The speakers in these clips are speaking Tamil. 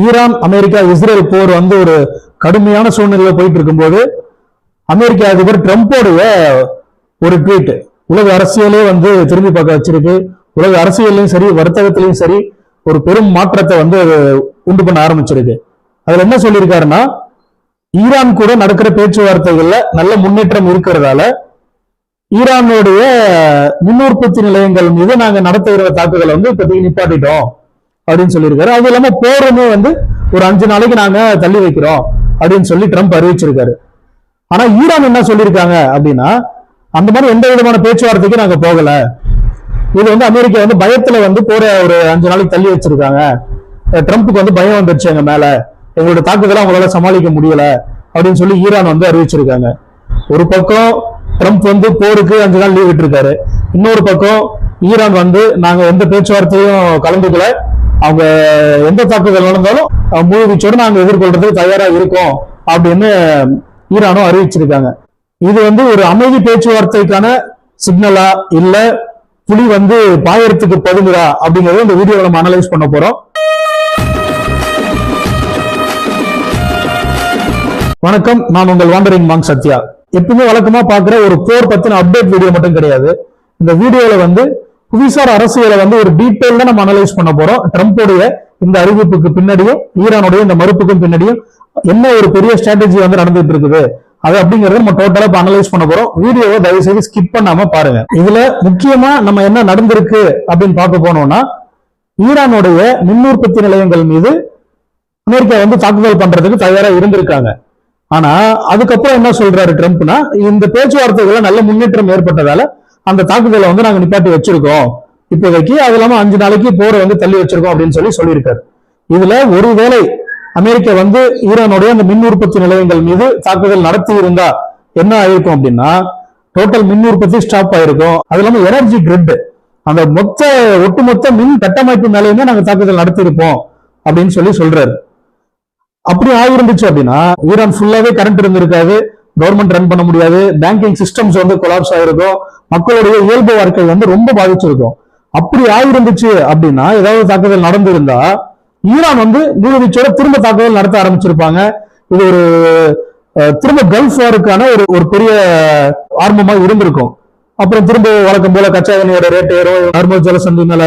ஈரான் அமெரிக்கா இஸ்ரேல் போர் வந்து ஒரு கடுமையான சூழ்நிலையில போயிட்டு இருக்கும்போது அமெரிக்க அதிபர் ட்ரம்போடைய ஒரு ட்வீட் உலக அரசியலே வந்து திரும்பி பார்க்க வச்சிருக்கு. உலக அரசியலையும் சரி வர்த்தகத்திலையும் சரி ஒரு பெரும் மாற்றத்தை வந்து உண்டு பண்ண ஆரம்பிச்சிருக்கு. அதுல என்ன சொல்லியிருக்காருன்னா, ஈரான் கூட நடக்கிற பேச்சுவார்த்தைகள்ல நல்ல முன்னேற்றம் இருக்கிறதால ஈரானுடைய மின் உற்பத்தி நிலையங்கள் மீது நாங்க நடத்துகிற தாக்குதலை வந்து இப்போதைக்கு நிப்பாட்டிட்டோம் அப்படின்னு சொல்லியிருக்காரு. அது இல்லாம போருமே வந்து ஒரு 5 நாளைக்கு நாங்க தள்ளி வைக்கிறோம் அப்படின்னு சொல்லி ட்ரம்ப் அறிவிச்சிருக்காரு. ஆனா ஈரான் என்ன சொல்லியிருக்காங்க அப்படின்னா, அந்த மாதிரி எந்த விதமான பேச்சுவார்த்தைக்கு நாங்க போகல. இது வந்து அமெரிக்கா வந்து பயத்துல வந்து போற ஒரு 5 நாளைக்கு தள்ளி வச்சிருக்காங்க. ட்ரம்ப்புக்கு வந்து பயம் வந்துருச்சு எங்க மேல, எங்களோட தாக்குதலை அவங்களால சமாளிக்க முடியல அப்படின்னு சொல்லி ஈரான் வந்து அறிவிச்சிருக்காங்க. ஒரு பக்கம் ட்ரம்ப் வந்து போருக்கு 5 நாள் லீவ் விட்டுருக்காரு. இன்னொரு பக்கம் ஈரான் வந்து நாங்க எந்த பேச்சுவார்த்தையும் கலந்துக்கல, அவங்க எந்த தாக்குதல் நடந்தாலும் முழு வீச்சோடு நாங்க எதிர்கொள்றதுக்கு தயாரா இருக்கோம் அப்படின்னு ஈரானும் அறிவிச்சிருக்காங்க. இது வந்து ஒரு அமைதி பேச்சுவார்த்தைக்கான சிக்னலா இல்ல புலி வந்து பாயறதுக்கு பதுங்குறா அப்படிங்கறத இந்த வீடியோவை நம்ம அனலைஸ் பண்ண போறோம். வணக்கம், நான் உங்கள் வாண்டரிங் மாங்க் சத்யா. எப்பவுமே வழக்கமா பாக்குற ஒரு போர் பத்தின அப்டேட் வீடியோ மட்டும் கிடையாது. இந்த வீடியோல வந்து புவிசார் அரசியலை வந்து ஒரு டீட்டெயில்டா நம்ம அனலைஸ் பண்ண போறோம். ட்ரம்போடைய இந்த அறிவிப்புக்கு பின்னாடியும் ஈரானுடைய இந்த மறுப்புக்கும் பின்னாடியும் என்ன ஒரு பெரிய ஸ்ட்ராட்டஜி வந்து நடந்துட்டு இருக்குது அது அப்படிங்கறத நம்ம டோட்டலா அனலைஸ் பண்ண போறோம். வீடியோவை தயவு செய்து ஸ்கிப் பண்ணாம பாருங்க. இதுல முக்கியமா நம்ம என்ன நடந்திருக்கு அப்படின்னு பார்க்க போனோம்னா, ஈரானுடைய மின் உற்பத்தி நிலையங்கள் மீது அமெரிக்கா வந்து தாக்குதல் பண்றதுக்கு தயாரா இருந்திருக்காங்க. ஆனா அதுக்கப்புறம் என்ன சொல்றாரு ட்ரம்ப்னா, இந்த பேச்சுவார்த்தைகளை நல்ல முன்னேற்றம் ஏற்பட்டதால அந்த தாக்குதலை வந்து நாங்க நிப்பாட்டி வச்சிருக்கோம் இப்போதைக்கு, அது இல்லாம 5 நாளைக்கு போரை வந்து தள்ளி வச்சிருக்கோம் அப்படின்னு சொல்லியிருக்காரு. இதுல ஒருவேளை அமெரிக்கா வந்து ஈரானுடைய அந்த மின் உற்பத்தி நிலையங்கள் மீது தாக்குதல் நடத்தி இருந்தா என்ன ஆயிருக்கும் அப்படின்னா, டோட்டல் மின் உற்பத்தி ஸ்டாப் ஆயிருக்கும். அது இல்லாம எனர்ஜி கிரிட், அந்த ஒட்டுமொத்த மின் கட்டமைப்பு மேலேயுமே நாங்க தாக்குதல் நடத்திருப்போம் அப்படின்னு சொல்றாரு. அப்படி ஆகிருந்துச்சு அப்படின்னா ஈரான் ஃபுல்லாவே கரண்ட் இருந்திருக்காது, கவர்மெண்ட் ரன் பண்ண முடியாது, பேங்கிங் சிஸ்டம்ஸ் வந்து கொலாப்ஸ் ஆயிருக்கும், மக்களுடைய இயல்பு வாழ்க்கை வந்து ரொம்ப பாதிச்சிருக்கும். அப்படி ஆகிருந்துச்சு அப்படின்னா, ஏதாவது தாக்குதல் நடந்திருந்தா ஈரான் வந்து முழுவீச்சோட திரும்ப தாக்குதல் நடத்த ஆரம்பிச்சிருப்பாங்க. இது ஒரு திரும்ப கல்ஃப் வாருக்கான ஒரு பெரிய ஆர்வமா இருந்திருக்கும். அப்புறம் திரும்ப வழக்கம் போல கச்சா எண்ணெயோட ரேட் ஏறும், ஹார்மஸ் ஜலசந்தி மேல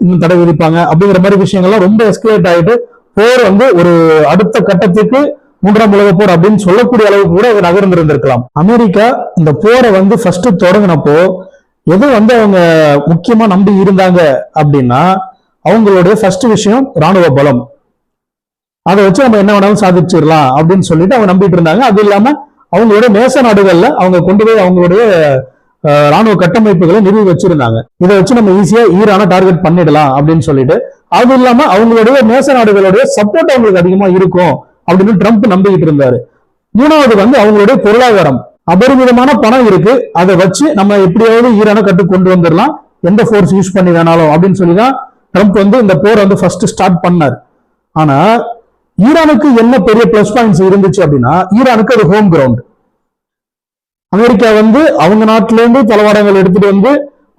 இன்னும் தடை விதிப்பாங்க. அப்படிங்கிற மாதிரி விஷயங்கள்லாம் ரொம்ப எஸ்கலேட் ஆயிட்டு போர் வந்து ஒரு அடுத்த கட்டத்துக்கு 3ஆம் உலக போர் அப்படின்னு சொல்லக்கூடிய அளவுக்கு கூட அது நகர்ந்திருந்திருக்கலாம். அமெரிக்கா இந்த போரை வந்து ஃபர்ஸ்ட் தொடங்கினப்போ எது வந்து அவங்க முக்கியமா நம்பி இருந்தாங்க அப்படின்னா, அவங்களுடைய ஃபர்ஸ்ட் விஷயம் ராணுவ பலம். அதை வச்சு நம்ம என்ன வேணாலும் சாதிச்சிடலாம் அப்படின்னு சொல்லிட்டு அவங்க நம்பிட்டு இருந்தாங்க. அது இல்லாம அவங்களுடைய நேச நாடுகள்ல அவங்க கொண்டு போய் அவங்களுடைய ராணுவ கட்டமைப்புகளை நிறுவி வச்சிருந்தாங்க. இதை வச்சு நம்ம ஈஸியா ஈரானை டார்கெட் பண்ணிடலாம் அப்படின்னு சொல்லிட்டு, அது இல்லாம அவங்களுடைய நேச நாடுகளுடைய சப்போர்ட் அவங்களுக்கு அதிகமா இருக்கும் அப்படின்னு ட்ரம்ப் நம்பிக்கிட்டு இருந்தாரு. மூணாவது வந்து அவங்களுடைய பொருளாதாரம், அபரிமிதமான பணம் இருக்கு, அதை வச்சு நம்ம எப்படியாவது ஈரானை கட்டு கொண்டு வந்துடலாம், எந்த ஃபோர்ஸ் யூஸ் பண்ணி வேணாலும் அப்படின்னு சொல்லிதான் ட்ரம்ப் வந்து இந்த போரை வந்து ஃபர்ஸ்ட் ஸ்டார்ட் பண்ணார். ஆனா ஈரானுக்கு என்ன பெரிய பிளஸ் பாயிண்ட்ஸ் இருந்துச்சு அப்படின்னா, ஈரானுக்கு அது ஹோம் கிரவுண்ட். அமெரிக்கா வந்து அவங்க நாட்டில இருந்து தளவாடங்கள் எடுத்துட்டு வந்து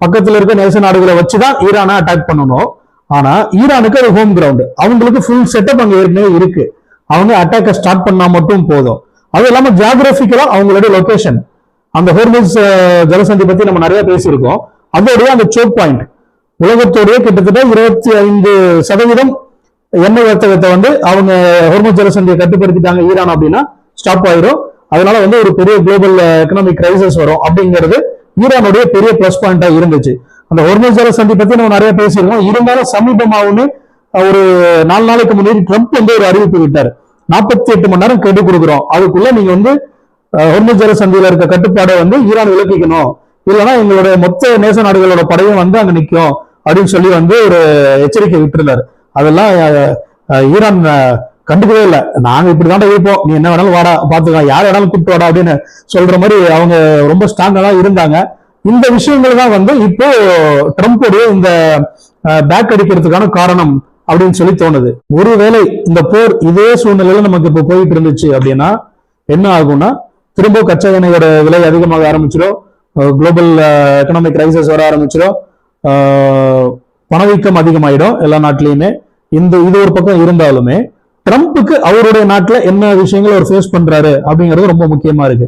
பக்கத்துல இருக்க நேச நாடுகளை வச்சுதான் ஈரானை அட்டாக் பண்ணணும். ஆனா ஈரானுக்கு அது ஹோம் கிரவுண்ட், அவங்களுக்கு ஃபுல் செட்டப் அங்க ஏற்கனவே இருக்கு. அவங்க அட்டாக்கை ஸ்டார்ட் பண்ணா மட்டும் போதும். அது இல்லாம ஜியாகிரபிக்கலா அவங்களுடைய லொகேஷன், அந்த ஹோர்முஸ் ஜலசந்தி பத்தி நம்ம நிறைய பேசியிருக்கோம். அதோடைய அந்த சோக் பாயிண்ட், உலகத்தோடைய கிட்டத்தட்ட 25% எண்ணெய் வர்த்தகத்தை வந்து அவங்க ஹோர்முஸ் ஜலசந்தியை கட்டுப்படுத்திட்டாங்க ஈரான் அப்படின்னா ஸ்டாப் ஆயிரும். அதனால வந்து ஒரு பெரிய குளோபல் எக்கனாமிக் கிரைசிஸ் வரும் அப்படிங்கிறது ஈரானுடைய பெரிய பிளஸ் பாயிண்டா இருந்துச்சு. அந்த ஹோர்முஸ் ஜலசந்தி பத்தி நம்ம நிறைய பேசியிருக்கோம். இருந்தாலும் சமீபமாவுன்னு ஒரு 4 நாளைக்கு முன்னாடி ட்ரம்ப் வந்து ஒரு அறிவிப்பு விட்டார், 48 மணி நேரம் கெடு கொடுக்குறோம், அதுக்குள்ள நீங்க வந்து ஹோர்முஸ் ஜலசந்தியில இருக்க கட்டுப்பாடை வந்து ஈரான் விலக்கிக்கணும், இல்லைன்னா எங்களுடைய மொத்த நேச நாடுகளோட படையும் வந்து அங்க நிற்கும் அப்படின்னு சொல்லி வந்து ஒரு எச்சரிக்கை விட்டுருந்தாரு. அதெல்லாம் ஈரான் கண்டுக்கவே இல்லை. நாங்க இப்படிதான் இருப்போம், நீ என்ன வேணாலும் வாடா பாத்துக்கலாம், யார் வேணாலும் கூப்பிட்டு வாடா அப்படின்னு சொல்ற மாதிரி அவங்க ரொம்ப ஸ்ட்ராங்கா தான் இருந்தாங்க. இந்த விஷயங்கள் தான் வந்து இப்போ ட்ரம்ப்புடைய இந்த பேக் அடிக்கிறதுக்கான காரணம் அப்படின்னு சொல்லி தோணுது. ஒருவேளை இந்த போர் இதே சூழ்நிலையில நமக்கு இப்போ போயிட்டு இருந்துச்சு அப்படின்னா என்ன ஆகும்னா, திரும்ப கச்சா எண்ணெயோட விலை அதிகமாக ஆரம்பிச்சிடும், குளோபல் எக்கனாமிக் கிரைசிஸ் வர ஆரம்பிச்சிடும், பணவீக்கம் அதிகமாயிடும் எல்லா நாட்டிலையுமே. இது ஒரு பக்கம் இருந்தாலுமே ட்ரம்ப்புக்கு அவருடைய நாட்டுல என்ன விஷயங்கள் அவர் ஃபேஸ் பண்றாரு அப்படிங்கிறது ரொம்ப முக்கியமா இருக்கு.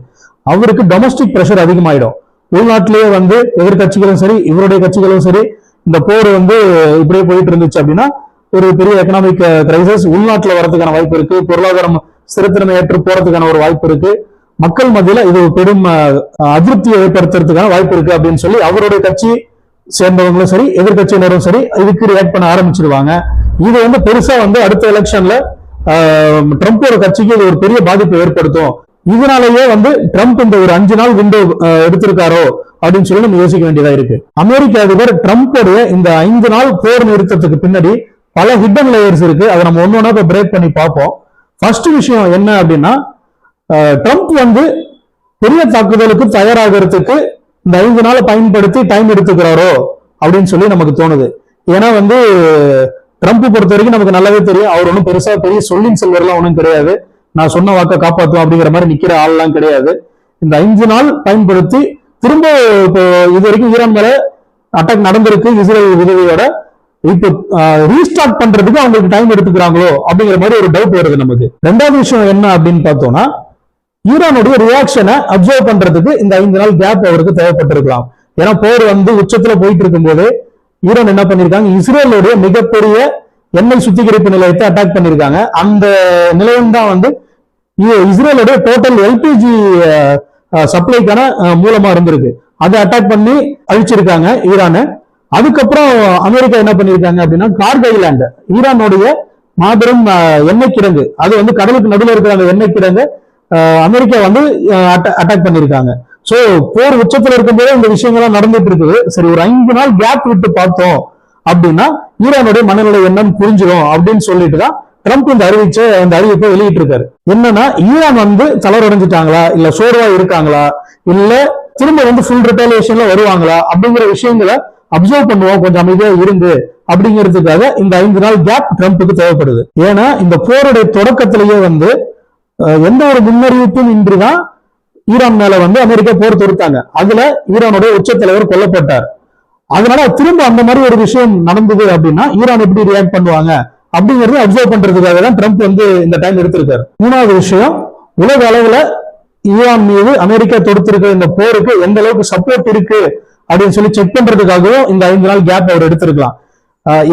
அவருக்கு டொமஸ்டிக் பிரஷர் அதிகமாயிடும். உள்நாட்டிலேயே வந்து எதிர்கட்சிகளும் சரி இவருடைய கட்சிகளும் சரி இந்த போர் வந்து இப்படியே போயிட்டு இருந்துச்சு அப்படின்னா ஒரு பெரிய எக்கனாமிக் கிரைசிஸ் உள்நாட்டுல வரதுக்கான வாய்ப்பு இருக்கு. பொருளாதாரம் ஸ்திரத்தன்மை ஏற்று போறதுக்கான ஒரு வாய்ப்பு இருக்கு. மக்கள் மத்தியில இது பெரும் அதிருப்தியை ஏற்படுத்துறதுக்கான வாய்ப்பு இருக்கு அப்படின்னு சொல்லி அவருடைய கட்சி சேர்ந்தவங்களும் சரி எதிர்கட்சியினரும் சரி இதுக்கு ரியாக்ட் பண்ண ஆரம்பிச்சிருவாங்க. இது வந்து பெருசா வந்து அடுத்த எலெக்ஷன்ல ட்ரம்ப்போட கட்சிக்கு இது ஒரு பெரிய பாதிப்பை ஏற்படுத்தும். இதனாலேயே வந்து ட்ரம்ப் இந்த ஒரு 5 நாள் விண்டோ எடுத்திருக்காரோ அப்படின்னு சொல்லி நம்ம யோசிக்க வேண்டியதா இருக்கு. அமெரிக்க அதிபர் ட்ரம்ப்போடைய இந்த 5 நாள் போர் நிறுத்தத்துக்கு பின்னாடி பல ஹிடன் லேயர்ஸ் இருக்கு. அதை நம்ம ஒன்னொன்னா பிரேக் பண்ணி பார்ப்போம். ஃபர்ஸ்ட் விஷயம் என்ன அப்படின்னா ட்ரம்ப் வந்து பெரிய தாக்குதலுக்கு தயாராகிறதுக்கு இந்த 5 நாளை பயன்படுத்தி டைம் எடுத்துக்கிறாரோ அப்படின்னு சொல்லி நமக்கு தோணுது. ஏன்னா வந்து ட்ரம்ப் பொறுத்த வரைக்கும் நமக்கு நல்லாவே தெரியும், அவர் ஒன்றும் பெருசா பெரிய சொல்லின் செல்வர்லாம் ஒன்றும் கிடையாது. நான் சொன்ன வாக்க காப்பாற்றுவோம் அப்படிங்கிற மாதிரி நிக்கிற ஆள்லாம் கிடையாது. இந்த 5 நாள் பயன்படுத்தி திரும்ப இப்போ இது வரைக்கும் ஈரான் மேல அட்டாக் நடந்திருக்கு இஸ்ரேல் உதவியோட. இப்போ ரீஸ்டார்ட் பண்றதுக்கு அவங்களுக்கு டைம் எடுத்துக்கிறாங்களோ அப்படிங்கிற மாதிரி ஒரு டவுட் வருது நமக்கு. ரெண்டாவது விஷயம் என்ன அப்படின்னு பார்த்தோம்னா ஈரானுடைய ரியாக்ஷனை அப்சர்வ் பண்றதுக்கு இந்த 5 நாள் கேப் அவருக்கு தேவைப்பட்டிருக்கலாம். ஏன்னா போர் வந்து உச்சத்துல போயிட்டு இருக்கும்போது ஈரான் என்ன பண்ணிருக்காங்க, இஸ்ரேலுடைய மிகப்பெரிய எண்ணெய் சுத்திகரிப்பு நிலையத்தை அட்டாக் பண்ணிருக்காங்க. அந்த நிலையம் தான் வந்து இஸ்ரேலுடைய டோட்டல் எல்பிஜி சப்ளைக்கான மூலமா இருந்திருக்கு. அதை அட்டாக் பண்ணி அழிச்சிருக்காங்க ஈரானு. அதுக்கப்புறம் அமெரிக்கா என்ன பண்ணிருக்காங்க அப்படின்னா கார்க் ஐலாண்ட் ஈரானுடைய மாபெரும் எண்ணெய் கிடங்கு, அது வந்து கடலுக்கு நடுவில் இருக்கிற அந்த எண்ணெய் கிடங்கு அமெரிக்கா வந்து அட்டாக் பண்ணிருக்காங்க. சோ போர் உச்சத்துல இருக்கும்போதே இந்த விஷயங்கள்லாம் நடந்துட்டு இருக்குது. சரி ஒரு 5 நாள் கேப் விட்டு பார்த்தோம் அப்படின்னா ஈரானுடைய மனநிலை என்னன்னு புரிஞ்சிடும் அப்படின்னு சொல்லிட்டு தான் ட்ரம்ப் இந்த அறிவிப்பை வெளியிட்டு இருக்காரு. என்னன்னா ஈரான் வந்து தளர்வடைஞ்சிட்டாங்களா இல்ல சோர்வா இருக்காங்களா இல்ல திரும்ப வந்து ஃபுல் ரிட்டாலியேஷன்ல வருவாங்களா அப்படிங்கிற விஷயங்களை அப்சர்வ் பண்ணுவோம், கொஞ்சம் அமைதியா இருந்து அப்படிங்கிறதுக்காக இந்த 5 நாள் கேப் ட்ரம்ப்புக்கு தேவைப்படுது. ஏன்னா இந்த போருடைய தொடக்கத்திலேயே வந்து எந்த ஒரு முன்னறிவிப்பும் இன்றிதான் ஈரான் மேல வந்து அமெரிக்கா போர் தொடுத்தாங்க. அதுல ஈரானுடைய உச்ச தலைவர் கொல்லப்பட்டார். அதனால திரும்ப அந்த மாதிரி ஒரு விஷயம் நடந்தது அப்படின்னா ஈரான் எப்படி ரியாக்ட் பண்ணுவாங்க அப்படிங்கறது அப்சர்வ் பண்றதுக்காக தான் ட்ரம்ப் வந்து இந்த டைம் எடுத்திருக்காரு. மூணாவது விஷயம், உலக அளவுல ஈரான் மீது அமெரிக்கா தொடுத்திருக்கிற இந்த போருக்கு எந்த அளவுக்கு சப்போர்ட் இருக்கு அப்படின்னு சொல்லி செக் பண்றதுக்காகவும் இந்த 5 நாள் கேப் அவர் எடுத்திருக்கலாம்.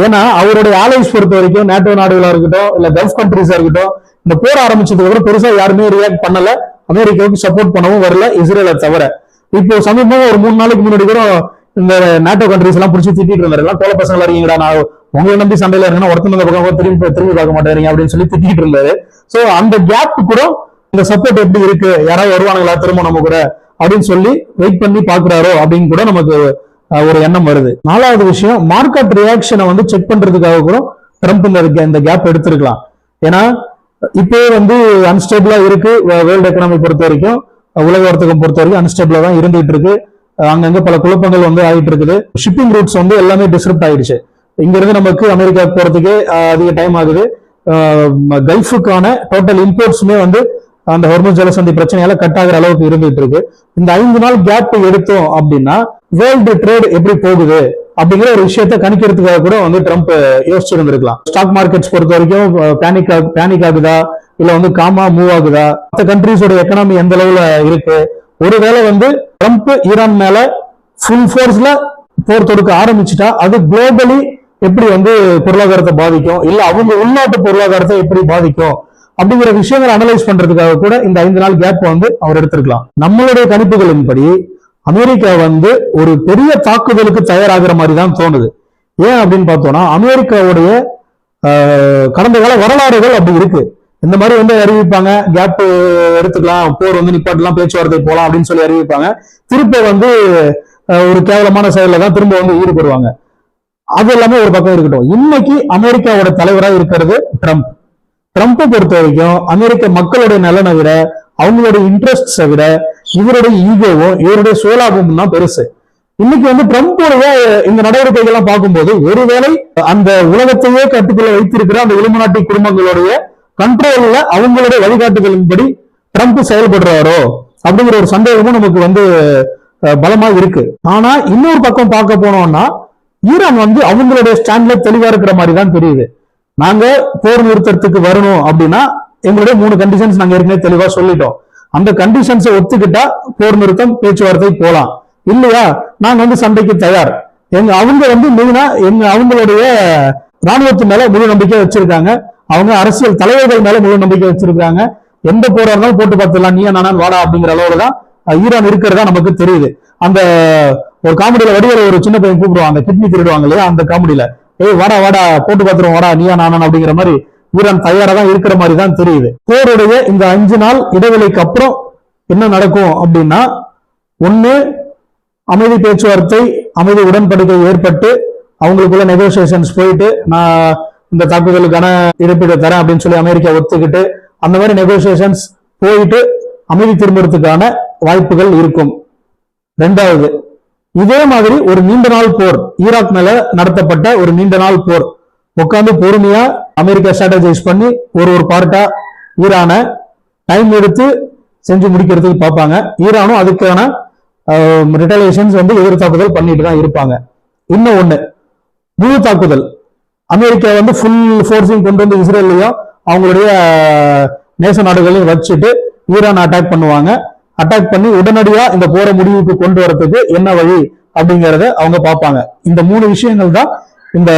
ஏன்னா அவருடைய ஆலைஸ் பொறுத்த வரைக்கும் நேட்டோ நாடுகளா இருக்கட்டும் இல்ல கல்ஃப் கண்ட்ரிஸா இருக்கட்டும் இந்த போர் ஆரம்பிச்சதுக்கு அப்புறம் பெருசா யாருமே ரியாக்ட் பண்ணல, அமெரிக்காவுக்கு சப்போர்ட் பண்ணவும் வரல இஸ்ரேலை தவிர. இப்போ சமீபமா ஒரு 3 நாளைக்கு முன்னாடி கூட இந்த நேட்டோ கண்ட்ரிஸ் எல்லாம் பிடிச்சி திட்டிட்டு இருந்தாரு, கோல பசங்களா இருக்கீங்கடா, நான் உங்களை நம்பி சண்டையில இருக்கேன்னா ஒருத்தங்க பக்கம் திரும்பி பார்க்க மாட்டேறீங்க அப்படின்னு சொல்லி திட்டிட்டு இருந்தாரு. சோ அந்த கேப் கூட இந்த சப்போர்ட் எப்படி இருக்கு, யாராவது வருவானுங்களா திரும்ப நம்ம கூட அப்படின்னு சொல்லி வெயிட் பண்ணி பாக்குறாரோ அப்படின்னு கூட நமக்கு ஒரு எண்ணம் வருது. 4வது விஷயம், மார்க்கெட் ரியாக்ஷனை வந்து செக் பண்றதுக்காக கூட ட்ரம்ப் இந்த கேப் எடுத்திருக்கலாம். ஏன்னா இப்போ வந்து அன்ஸ்டேபிளா இருக்கு வேர்ல்டு எக்கனாமி பொறுத்த வரைக்கும், உலக வர்த்தகம் பொறுத்த வரைக்கும் அன்ஸ்டேபிளா தான் இருந்துட்டு இருக்கு. அங்கங்க பல குழப்பங்கள் வந்து ஆகிட்டு இருக்குது. ஷிப்பிங் ரூட்ஸ் வந்து எல்லாமே டிஸ்டர்ப் ஆயிடுச்சு. இங்க இருந்து நமக்கு அமெரிக்கா போறதுக்கு அதிக டைம் ஆகுது. கல்ஃபுக்கான டோட்டல் இம்போர்ட்ஸுமே வந்து அந்த ஹார்முஸ் ஜலசந்தி பிரச்சனையால கட் ஆகிற அளவுக்கு இருந்துட்டு இருக்கு. இந்த 5 நாள் கேப் எடுத்தோம் அப்படின்னா வேர்ல்டு ட்ரேட் எப்படி போகுது அப்படிங்கிற ஒரு விஷயத்த கணிக்கிறதுக்காக கூட வந்து ட்ரம்ப் யோசிச்சிருந்திருக்கலாம். ஸ்டாக் மார்க்கெட்ஸ் பொறுத்த வரைக்கும் பேனிக் ஆகுதா இல்ல வந்து காமா மூவ் ஆகுதா, மற்ற கண்ட்ரிஸோட எக்கனாமி எந்த அளவுல இருக்கு, ஒருவேளை வந்து ட்ரம்ப் ஈரான் மேல ஃபுல் ஃபோர்ஸ்ல போர் தொடுக்க ஆரம்பிச்சுட்டா அது குளோபலி எப்படி வந்து பொருளாதாரத்தை பாதிக்கும், இல்ல அவங்க உள்நாட்டு பொருளாதாரத்தை எப்படி பாதிக்கும் அப்படிங்கிற விஷயங்களை அனலைஸ் பண்றதுக்காக கூட இந்த 5 நாள் கேப் வந்து அவர் எடுத்திருக்கலாம். நம்மளுடைய கணிப்புகளின்படி அமெரிக்கா வந்து ஒரு பெரிய தாக்குதலுக்கு தயாராகிற மாதிரி தான் தோணுது. ஏன் அப்படின்னு பார்த்தோம்னா அமெரிக்காவுடைய கடந்த கால வரலாறுகள் அப்படி இருக்கு. இந்த மாதிரி வந்து அறிவிப்பாங்க, கேப் எடுத்துக்கலாம், போர் வந்து நிப்பாட்டலாம், பேச்சுவார்த்தை போலாம் அப்படின்னு சொல்லி அறிவிப்பாங்க. திருப்ப வந்து ஒரு கேவலமான செயல தான் திரும்ப வந்து ஈடுபடுவாங்க. அது எல்லாமே ஒரு பக்கம் இருக்கட்டும். இன்னைக்கு அமெரிக்காவோட தலைவராக இருக்கிறது ட்ரம்ப். ட்ரம்ப்பை பொறுத்த வரைக்கும் அமெரிக்க மக்களுடைய நலனை விட அவங்களுடைய இன்ட்ரெஸ்ட்ஸை விட இவருடைய ஈகோவும் இவருடைய சுயலாபமும் தான் பெருசு. இன்னைக்கு வந்து ட்ரம்ப்புடைய இந்த நடவடிக்கைகள் எல்லாம் பார்க்கும்போது ஒருவேளை அந்த உலகத்தையே கட்டுக்குள்ள வைத்திருக்கிற அந்த இலுமினாட்டி குடும்பங்களுடைய கண்ட்ரோல்ல அவங்களுடைய வழிகாட்டுதலின்படி ட்ரம்ப் செயல்படுறாரோ அப்படிங்கிற ஒரு சந்தேகமும் நமக்கு வந்து பலமா இருக்கு. ஆனா இன்னொரு பக்கம் பார்க்க போனோம்னா ஈரான் வந்து அவங்களுடைய ஸ்டாண்ட்ல தெளிவா இருக்கிற மாதிரி தான் தெரியுது. நாங்க போர் நிறுத்தத்துக்கு வரணும் அப்படின்னா எங்களுடைய 3 கண்டிஷன்ஸ் நாங்க ஏற்கனவே தெளிவா சொல்லிட்டோம். அந்த கண்டிஷன்ஸை ஒத்துக்கிட்டா போர் நிறுத்தம் பேச்சுவார்த்தை போலாம். இல்லையா நாங்க வந்து சண்டைக்கு தயார். அவங்க வந்து மெயினா அவங்களுடைய ராணுவத்து மேல முழு நம்பிக்கை வச்சிருக்காங்க. அவங்க அரசியல் தலைவர்கள் மேல முழு நம்பிக்கை வச்சிருக்காங்க. எந்த போரா இருந்தாலும் போட்டு பார்த்துடலாம், நீயா நானும் வாடா அப்படிங்கிற அளவுல தான் ஈரான் இருக்கிறதா நமக்கு தெரியுது. அந்த ஒரு காமெடியில வடிவேல ஒரு சின்ன பையன் கூப்பிடுவாங்க, கிட்னி திருடுவாங்க இல்லையா, அந்த காமெடியில வாடா வாடா போட்டு பார்த்துருவோம் வாடா நீயா நானும் அப்படிங்கிற மாதிரி ஈரான் தயாரா தான் இருக்கிற மாதிரி தான் தெரியுது. போருடைய இந்த 5 நாள் இடைவெளிக்கு அப்புறம் என்ன நடக்கும் அப்படின்னா, ஒண்ணு அமைதி பேச்சுவார்த்தை, அமைதி உடன்படிக்கை ஏற்பட்டு அவங்களுக்குள்ள நெகோசியேஷன்ஸ் போயிட்டு நான் இந்த தாக்குதலுக்கான இழப்பீடு தரேன் அப்படின்னு சொல்லி அமெரிக்கா ஒத்துக்கிட்டு அந்த மாதிரி நெகோசியேஷன்ஸ் போயிட்டு அமைதி திரும்புறதுக்கான வாய்ப்புகள் இருக்கும். 2வது, இதே மாதிரி ஒரு நீண்ட நாள் போர், ஈராக் மேல நடத்தப்பட்ட ஒரு நீண்ட நாள் போர் உட்காந்து பொறுமையா அமெரிக்கா ஸ்ட்ராட்டஜைஸ் பண்ணி ஒரு பார்ட்டா ஈரான டைம் எடுத்து செஞ்சு முடிக்கிறதுக்கு பார்ப்பாங்க. ஈரானும் அதுக்கான ரிட்டலியேஷன்ஸ் வந்து எதிர் தாக்குதல் பண்ணிட்டு தான் இருப்பாங்க. இன்னும் ஒண்ணு, முழு தாக்குதல் அமெரிக்கா வந்து ஃபுல் ஃபோர்ஸையும் கொண்டு வந்து இஸ்ரேலையும் அவங்களுடைய நேச நாடுகளையும் வச்சுட்டு ஈரான் அட்டாக் பண்ணுவாங்க. அட்டாக் பண்ணி உடனடியா இந்த போரை முடிவுக்கு கொண்டு வரதுக்கு என்ன வழி அப்படிங்கறத அவங்க பார்ப்பாங்க. இந்த 3 விஷயங்கள் தான் இந்த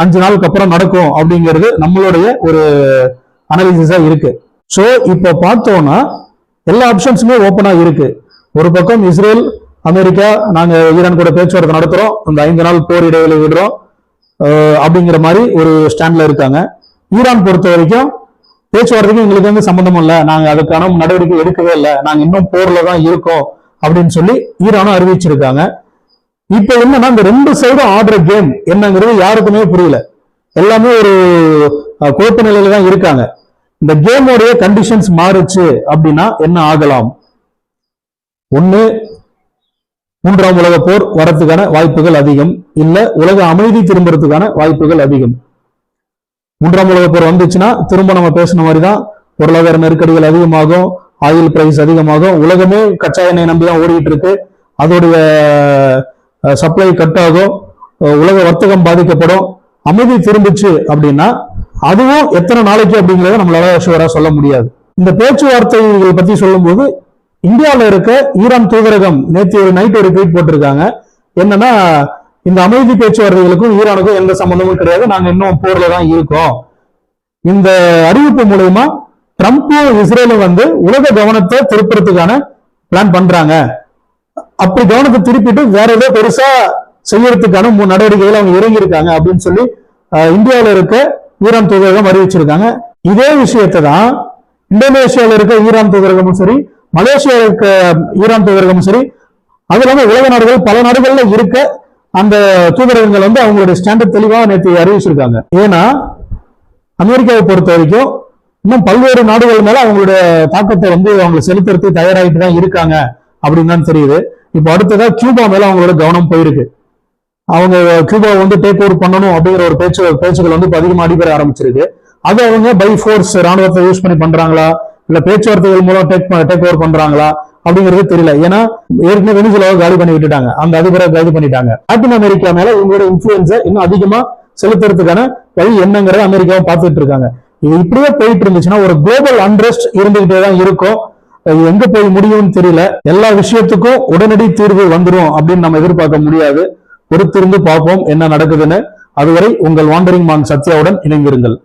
5 நாளுக்கு அப்புறம் நடக்கும் அப்படிங்கிறது நம்மளுடைய ஒரு அனாலிசிஸா இருக்கு. சோ இப்ப பார்த்தோம்னா எல்லா ஆப்ஷன்ஸுமே ஓப்பனா இருக்கு. ஒரு பக்கம் இஸ்ரேல், அமெரிக்கா நாங்க ஈரான் கூட பேச்சுவார்த்தை நடத்துறோம், அந்த 5 நாள் போர் இடைவெளி விடுறோம் அப்படிங்கிற மாதிரி ஒரு ஸ்டாண்ட்ல இருக்காங்க. ஈரான் பொறுத்த வரைக்கும் பேச்சுவார்த்தைக்கு எங்களுக்கு வந்து சம்பந்தம் இல்லை, நாங்க அதுக்கான நடவடிக்கை எடுக்கவே இல்லை, நாங்க இன்னும் போர்ல தான் இருக்கோம் அப்படின்னு சொல்லி ஈரானும் அறிவிச்சிருக்காங்க. இப்ப என்னன்னா இந்த 2 சைடும் ஆடுற கேம் என்னங்கிறது யாருக்குமே புரியல. எல்லாமே ஒரு குழப்ப நிலையில தான் இருக்காங்க. இந்த கேமோடைய கண்டிஷன்ஸ் மாறுச்சு அப்படின்னா என்ன ஆகலாம்? ஒண்ணு, 3ஆம் உலக போர் வரத்துக்கான வாய்ப்புகள் அதிகம், இல்ல உலக அமைதி திரும்புறதுக்கான வாய்ப்புகள் அதிகம். 3ஆம் உலக போர் வந்துச்சுன்னா திரும்ப நம்ம பேசின மாதிரிதான் பொருளாதார நெருக்கடிகள் அதிகமாகும், ஆயில் பிரைஸ் அதிகமாகும், உலகமே கச்சா எண்ணெய் நம்பிதான் ஓடிட்டு இருக்கு, அதோடைய சப்ளை கட் ஆகும், உலக வர்த்தகம் பாதிக்கப்படும். அமைதி திரும்பிச்சு அப்படின்னா அதுவும் எத்தனை நாளைக்கு அப்படிங்கிறத நம்மளால ஷுவரா சொல்ல முடியாது. இந்த பேச்சுவார்த்தைகள் பத்தி சொல்லும்போது இந்தியாவில் இருக்க ஈரான் தூதரகம் நேற்று ஒரு நைட் ஒரு ட்வீட் போட்டிருக்காங்க. என்னன்னா, இந்த அமைதி பேச்சுவார்த்தைகளுக்கும் ஈரானுக்கும் எந்த சம்பந்தமும் கிடையாது, நாங்க இன்னும் போர்ல தான் இருக்கோம். இந்த அறிவிப்பு மூலமா ட்ரம்ப்பும் இஸ்ரேலும் வந்து உலக கவனத்தை திருப்புறதுக்கான பிளான் பண்றாங்க. அப்படி கவனத்தை திருப்பிட்டு வேற ஏதோ பெருசா செய்யறதுக்கான நடவடிக்கைகள் அவங்க இறங்கி இருக்காங்க அப்படின்னு சொல்லி இந்தியாவில் இருக்க ஈரான் தூதரகம் அறிவிச்சிருக்காங்க. இதே விஷயத்தை தான் இந்தோனேஷியாவில் இருக்க ஈரான் தூதரகமும் சரி, மலேசியாவில் இருக்க ஈரான் தூதரகமும் சரி, அது இல்லாம உலக நாடுகள் பல நாடுகள்ல இருக்க அந்த தூதரகங்கள் வந்து அவங்களுடைய ஸ்டாண்டர்ட் தெளிவாக நேற்று அறிவிச்சிருக்காங்க. ஏன்னா அமெரிக்காவை பொறுத்த வரைக்கும் இன்னும் பல்வேறு நாடுகள் மேல அவங்களுடைய தாக்கத்தை வந்து அவங்க செலுத்துறதுக்கு தயாராகிட்டு தான் இருக்காங்க அப்படின்னு தான் தெரியுது. இப்போ அடுத்ததா கியூபா மேல அவங்களோட கவனம் போயிருக்கு. அவங்க கியூபாவை வந்து டேக் ஓவர் பண்ணணும் அப்படிங்கிற ஒரு பேச்சுகள் வந்து அதிகமாக அடிபெற ஆரம்பிச்சிருக்கு. அது அவங்க பை ஃபோர்ஸ் ராணுவத்தை யூஸ் பண்ணி பண்றாங்களா, இல்ல பேச்சுவார்த்தைகள் மூலம் டேக் ஓவர் பண்றாங்களா அப்படிங்கிறது தெரியல. ஏன்னா ஏற்கனவே வெனிசுலாவை காலி பண்ணி விட்டுட்டாங்க, அந்த அதிபரை கைது பண்ணிட்டாங்க. லாட்டின் அமெரிக்கா மேல இவங்களோட இன்ஃபுளுன்ஸை இன்னும் அதிகமா செலுத்துறதுக்கான வழி என்னங்கிறத அமெரிக்காவும் பார்த்துட்டு இருக்காங்க. இது இப்படியே போயிட்டு இருந்துச்சுன்னா ஒரு குளோபல் அன்ரெஸ்ட் இருந்துகிட்டே தான் இருக்கும். எங்க போய் முடியும்னு தெரியல. எல்லா விஷயத்துக்கும் உடனடி தீர்வு வந்துடும் அப்படின்னு நம்ம எதிர்பார்க்க முடியாது. பொறுத்திருந்து பார்ப்போம் என்ன நடக்குதுன்னு. அதுவரை உங்கள் வாண்டரிங் மான் சத்யாவுடன் இணைந்திருங்கள்.